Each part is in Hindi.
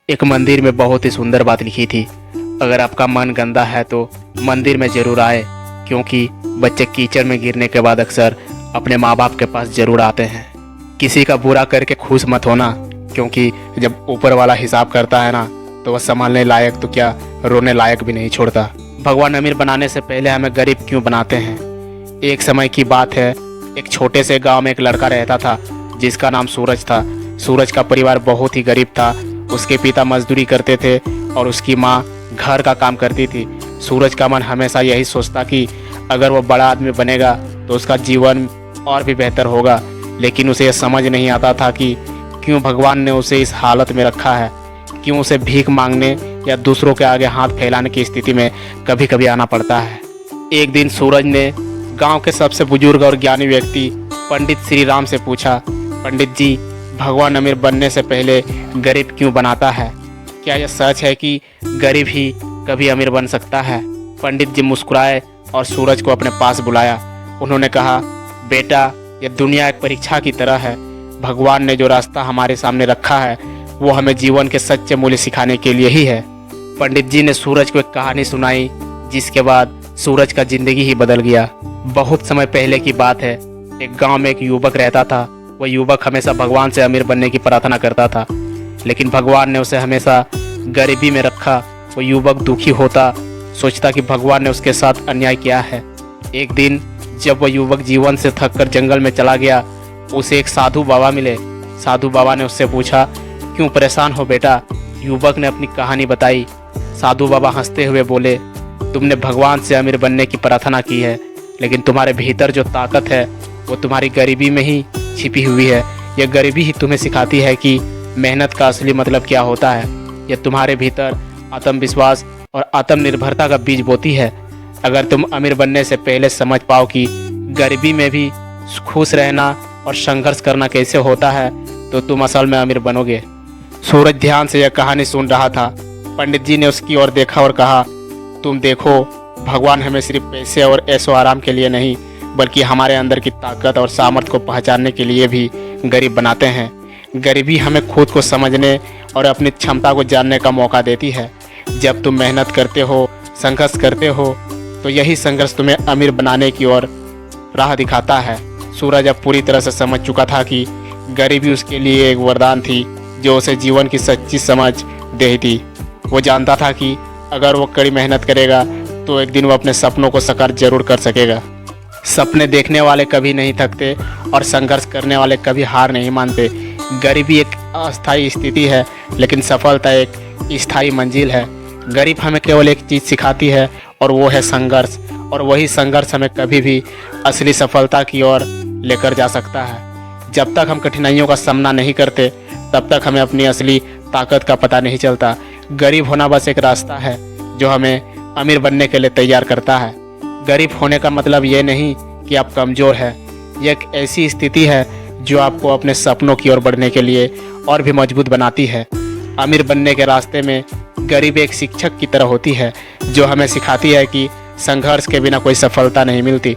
एक मंदिर में बहुत ही सुंदर बात लिखी थी। अगर आपका मन गंदा है तो मंदिर में ज़रूर आए, क्योंकि बच्चे कीचड़ में गिरने के बाद अक्सर अपने माँ बाप के पास ज़रूर आते हैं। किसी का बुरा करके खुश मत होना, क्योंकि जब ऊपर वाला हिसाब करता है ना, तो वह संभालने लायक तो क्या रोने लायक भी नहीं छोड़ता। भगवान अमीर बनाने से पहले हमें गरीब क्यों बनाते हैं। एक समय की बात है, एक छोटे से गांव में एक लड़का रहता था जिसका नाम सूरज था। सूरज का परिवार बहुत ही गरीब था। उसके पिता मजदूरी करते थे और उसकी माँ घर का काम करती थी। सूरज का मन हमेशा यही सोचता कि अगर वो बड़ा आदमी बनेगा तो उसका जीवन और भी बेहतर होगा, लेकिन उसे यह समझ नहीं आता था कि क्यों भगवान ने उसे इस हालत में रखा है, क्यों उसे भीख मांगने या दूसरों के आगे हाथ फैलाने की स्थिति में कभी कभी आना पड़ता है। एक दिन सूरज ने गांव के सबसे बुजुर्ग और ज्ञानी व्यक्ति पंडित श्री राम से पूछा, पंडित जी, भगवान अमीर बनने से पहले गरीब क्यों बनाता है? क्या यह सच है कि गरीब ही कभी अमीर बन सकता है? पंडित जी मुस्कुराए और सूरज को अपने पास बुलाया। उन्होंने कहा, बेटा, यह दुनिया एक परीक्षा की तरह है। भगवान ने जो रास्ता हमारे सामने रखा है वो हमें जीवन के सच्चे मूल्य सिखाने के लिए ही है। पंडित जी ने सूरज को एक कहानी सुनाई, जिसके बाद सूरज का जिंदगी ही बदल गया। बहुत समय पहले की बात है, एक गांव में एक युवक रहता था। वह युवक हमेशा भगवान से अमीर बनने की प्रार्थना करता था, लेकिन भगवान ने उसे हमेशा गरीबी में रखा। वो युवक दुखी होता, सोचता कि भगवान ने उसके साथ अन्याय किया है। एक दिन जब वह युवक जीवन से थककर जंगल में चला गया, उसे एक साधु बाबा मिले। साधु बाबा ने उससे पूछा, क्यों परेशान हो बेटा? युवक ने अपनी कहानी बताई। साधु बाबा हंसते हुए बोले, तुमने भगवान से अमीर बनने की प्रार्थना की है, लेकिन तुम्हारे भीतर जो ताकत है वो तुम्हारी गरीबी में ही छिपी हुई है। यह गरीबी ही तुम्हें सिखाती है कि मेहनत का असली मतलब क्या होता है। यह तुम्हारे भीतर आत्मविश्वास और आत्मनिर्भरता का बीज बोती है। अगर तुम अमीर बनने से पहले समझ पाओ कि गरीबी में भी खुश रहना और संघर्ष करना कैसे होता है, तो तुम असल में अमीर बनोगे। सूरज ध्यान से यह कहानी सुन रहा था। पंडित जी ने उसकी ओर देखा और कहा, तुम देखो, भगवान हमें सिर्फ पैसे और ऐशो आराम के लिए नहीं, बल्कि हमारे अंदर की ताकत और सामर्थ्य को पहचानने के लिए भी गरीब बनाते हैं। गरीबी हमें खुद को समझने और अपनी क्षमता को जानने का मौका देती है। जब तुम मेहनत करते हो, संघर्ष करते हो, तो यही संघर्ष तुम्हें अमीर बनाने की ओर राह दिखाता है। सूरज अब पूरी तरह से समझ चुका था कि गरीबी उसके लिए एक वरदान थी जो उसे जीवन की सच्ची समझ देती थी। वो जानता था कि अगर वो कड़ी मेहनत करेगा तो एक दिन वो अपने सपनों को साकार जरूर कर सकेगा। सपने देखने वाले कभी नहीं थकते और संघर्ष करने वाले कभी हार नहीं मानते। गरीबी एक अस्थायी स्थिति है, लेकिन सफलता एक स्थायी मंजिल है। गरीब हमें केवल एक चीज़ सिखाती है और वो है संघर्ष, और वही संघर्ष हमें कभी भी असली सफलता की ओर लेकर जा सकता है। जब तक हम कठिनाइयों का सामना नहीं करते, तब तक हमें अपनी असली ताकत का पता नहीं चलता। गरीब होना बस एक रास्ता है जो हमें अमीर बनने के लिए तैयार करता है। गरीब होने का मतलब ये नहीं कि आप कमज़ोर हैं। यह एक ऐसी स्थिति है जो आपको अपने सपनों की ओर बढ़ने के लिए और भी मजबूत बनाती है। अमीर बनने के रास्ते में गरीब एक शिक्षक की तरह होती है, जो हमें सिखाती है कि संघर्ष के बिना कोई सफलता नहीं मिलती।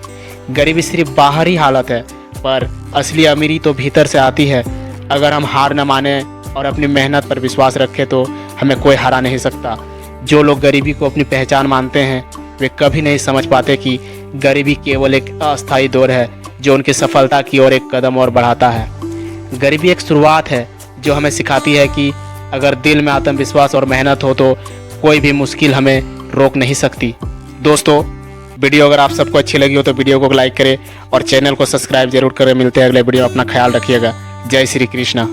गरीबी सिर्फ बाहरी हालत है, पर असली अमीरी तो भीतर से आती है। अगर हम हार न माने और अपनी मेहनत पर विश्वास रखें तो हमें कोई हरा नहीं सकता। जो लोग गरीबी को अपनी पहचान मानते हैं, वे कभी नहीं समझ पाते कि गरीबी केवल एक अस्थायी दौर है जो उनकी सफलता की ओर एक कदम और बढ़ाता है। गरीबी एक शुरुआत है जो हमें सिखाती है कि अगर दिल में आत्मविश्वास और मेहनत हो तो कोई भी मुश्किल हमें रोक नहीं सकती। दोस्तों, वीडियो अगर आप सबको अच्छी लगी हो तो वीडियो को लाइक करें और चैनल को सब्सक्राइब जरूर करें। मिलते हैं अगले वीडियो। अपना ख्याल रखिएगा। जय श्री कृष्णा।